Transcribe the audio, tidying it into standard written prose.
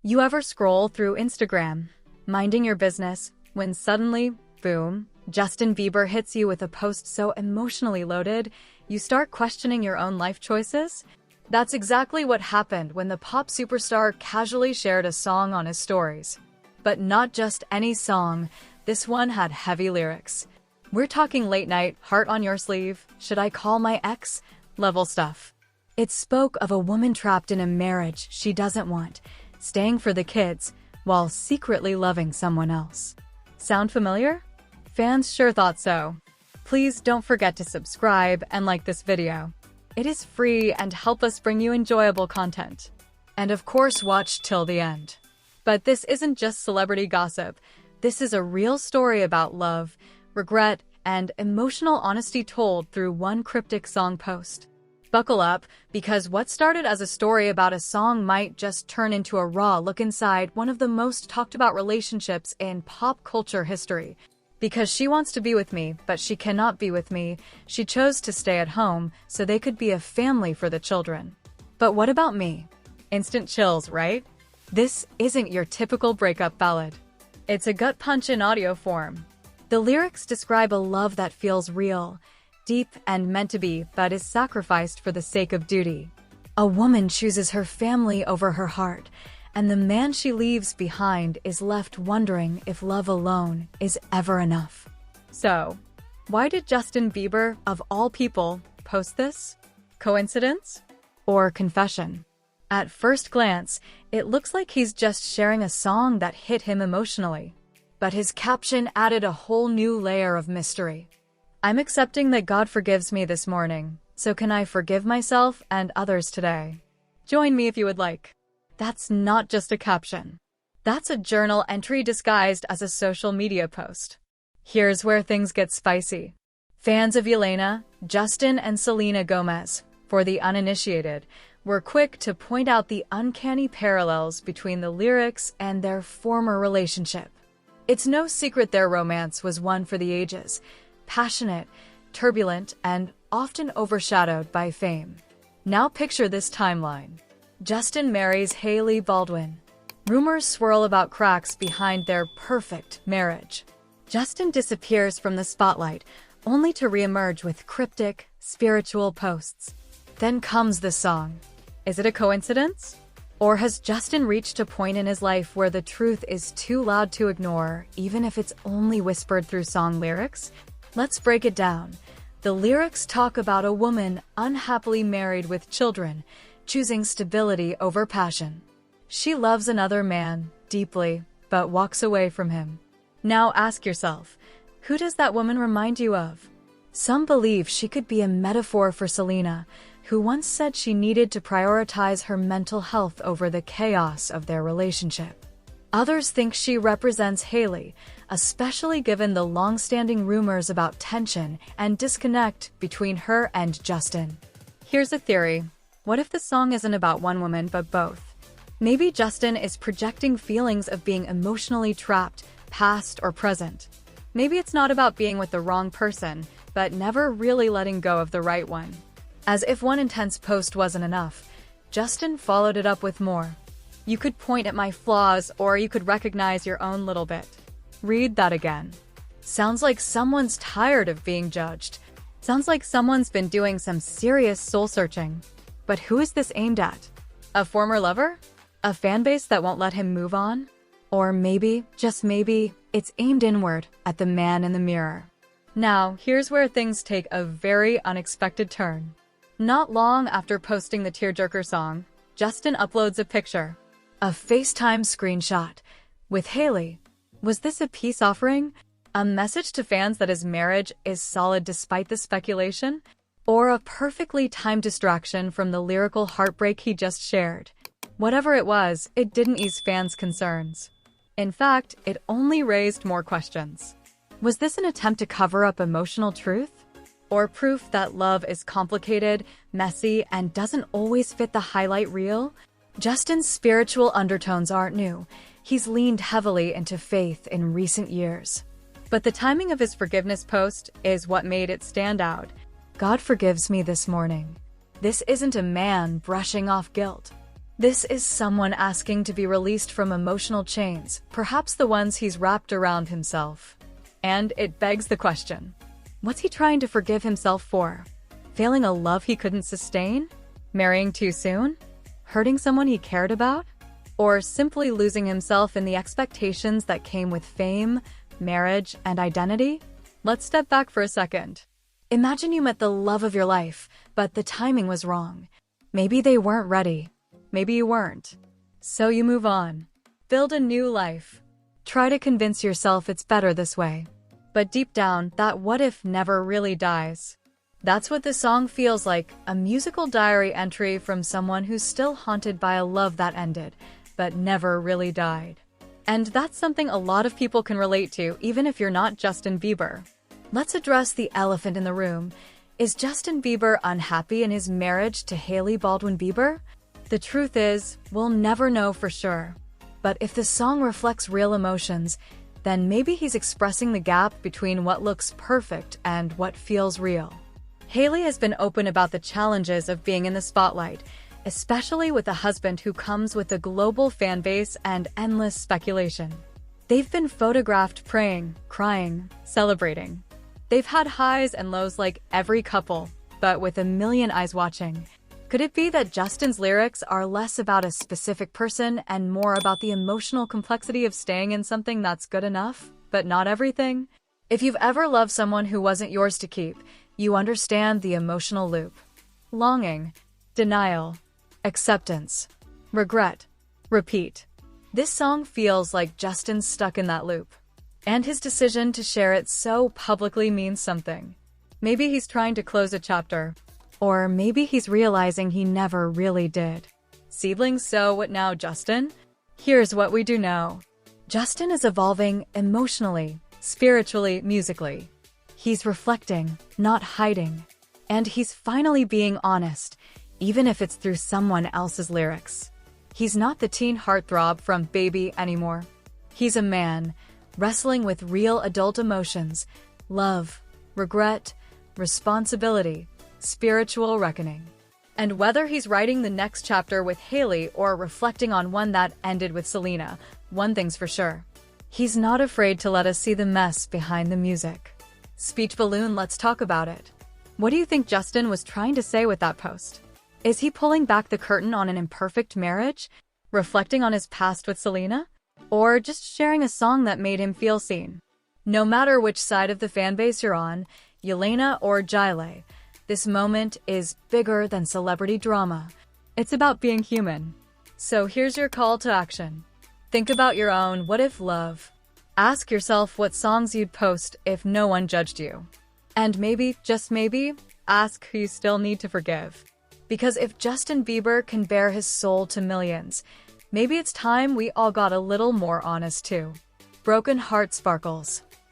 You ever scroll through Instagram, minding your business, when suddenly, boom, Justin Bieber hits you with a post so emotionally loaded, you start questioning your own life choices? That's exactly what happened when the pop superstar casually shared a song on his stories. But not just any song, this one had heavy lyrics. We're talking late night, heart on your sleeve, should I call my ex? Level stuff. It spoke of a woman trapped in a marriage she doesn't want, staying for the kids, while secretly loving someone else. Sound familiar? Fans sure thought so. Please don't forget to subscribe and like this video. It is free and help us bring you enjoyable content. And of course, watch till the end. But this isn't just celebrity gossip. This is a real story about love, regret, and emotional honesty told through one cryptic song post. Buckle up, because what started as a story about a song might just turn into a raw look inside one of the most talked about relationships in pop culture history. Because she wants to be with me, but she cannot be with me, she chose to stay at home so they could be a family for the children. But what about me? Instant chills, right? This isn't your typical breakup ballad. It's a gut punch in audio form. The lyrics describe a love that feels real, deep and meant to be, but is sacrificed for the sake of duty. A woman chooses her family over her heart, and the man she leaves behind is left wondering if love alone is ever enough. So, why did Justin Bieber, of all people, post this? Coincidence? Or confession? At first glance, it looks like he's just sharing a song that hit him emotionally. But his caption added a whole new layer of mystery. I'm accepting that God forgives me this morning, so can I forgive myself and others today? Join me if you would like. That's not just a caption. That's a journal entry disguised as a social media post. Here's where things get spicy. Fans of Yelena, Justin, and Selena Gomez, for the uninitiated, were quick to point out the uncanny parallels between the lyrics and their former relationship. It's no secret their romance was one for the ages, passionate, turbulent, and often overshadowed by fame. Now picture this timeline. Justin marries Hailey Baldwin. Rumors swirl about cracks behind their perfect marriage. Justin disappears from the spotlight, only to reemerge with cryptic, spiritual posts. Then comes the song. Is it a coincidence? Or has Justin reached a point in his life where the truth is too loud to ignore, even if it's only whispered through song lyrics? Let's break it down. The lyrics talk about a woman unhappily married with children, choosing stability over passion. She loves another man deeply, but walks away from him. Now ask yourself, who does that woman remind you of? Some believe she could be a metaphor for Selena, who once said she needed to prioritize her mental health over the chaos of their relationship. Others think she represents Hailey, especially given the long-standing rumors about tension and disconnect between her and Justin. Here's a theory. What if the song isn't about one woman but both? Maybe Justin is projecting feelings of being emotionally trapped, past or present. Maybe it's not about being with the wrong person, but never really letting go of the right one. As if one intense post wasn't enough, Justin followed it up with more. You could point at my flaws, or you could recognize your own little bit. Read that again. Sounds like someone's tired of being judged. Sounds like someone's been doing some serious soul-searching. But who is this aimed at? A former lover? A fanbase that won't let him move on? Or maybe, just maybe, it's aimed inward at the man in the mirror. Now, here's where things take a very unexpected turn. Not long after posting the tearjerker song, Justin uploads a picture. A FaceTime screenshot with Hailey. Was this a peace offering? A message to fans that his marriage is solid despite the speculation? Or a perfectly timed distraction from the lyrical heartbreak he just shared? Whatever it was, it didn't ease fans' concerns. In fact, it only raised more questions. Was this an attempt to cover up emotional truth? Or proof that love is complicated, messy, and doesn't always fit the highlight reel? Justin's spiritual undertones aren't new. He's leaned heavily into faith in recent years. But the timing of his forgiveness post is what made it stand out. God forgives me this morning. This isn't a man brushing off guilt. This is someone asking to be released from emotional chains, perhaps the ones he's wrapped around himself. And it begs the question, what's he trying to forgive himself for? Failing a love he couldn't sustain? Marrying too soon? Hurting someone he cared about? Or simply losing himself in the expectations that came with fame, marriage, and identity? Let's step back for a second. Imagine you met the love of your life, but the timing was wrong. Maybe they weren't ready. Maybe you weren't. So you move on. Build a new life. Try to convince yourself it's better this way. But deep down, that what if never really dies. That's what the song feels like, a musical diary entry from someone who's still haunted by a love that ended, but never really died. And that's something a lot of people can relate to, even if you're not Justin Bieber. Let's address the elephant in the room. Is Justin Bieber unhappy in his marriage to Hailey Bieber? The truth is, we'll never know for sure. But if the song reflects real emotions, then maybe he's expressing the gap between what looks perfect and what feels real. Hailey has been open about the challenges of being in the spotlight, especially with a husband who comes with a global fan base and endless speculation. They've been photographed praying, crying, celebrating. They've had highs and lows like every couple, but with a million eyes watching. Could it be that Justin's lyrics are less about a specific person and more about the emotional complexity of staying in something that's good enough, but not everything? If you've ever loved someone who wasn't yours to keep, you understand the emotional loop. Longing, denial, acceptance, regret, repeat. This song feels like Justin's stuck in that loop. And his decision to share it so publicly means something. Maybe he's trying to close a chapter. Or maybe he's realizing he never really did. Seedlings, so what now, Justin? Here's what we do know. Justin is evolving emotionally, spiritually, musically. He's reflecting, not hiding. And he's finally being honest, even if it's through someone else's lyrics. He's not the teen heartthrob from Baby anymore. He's a man, wrestling with real adult emotions, love, regret, responsibility, spiritual reckoning. And whether he's writing the next chapter with Hailey or reflecting on one that ended with Selena, one thing's for sure. He's not afraid to let us see the mess behind the music. Speech balloon, let's talk about it. What do you think Justin was trying to say with that post? Is he pulling back the curtain on an imperfect marriage? Reflecting on his past with Selena? Or just sharing a song that made him feel seen? No matter which side of the fanbase you're on, Yelena or Hailey, this moment is bigger than celebrity drama. It's about being human. So here's your call to action. Think about your own what-if love. Ask yourself what songs you'd post if no one judged you. And maybe, just maybe, ask who you still need to forgive. Because if Justin Bieber can bare his soul to millions, maybe it's time we all got a little more honest too. Broken heart sparkles.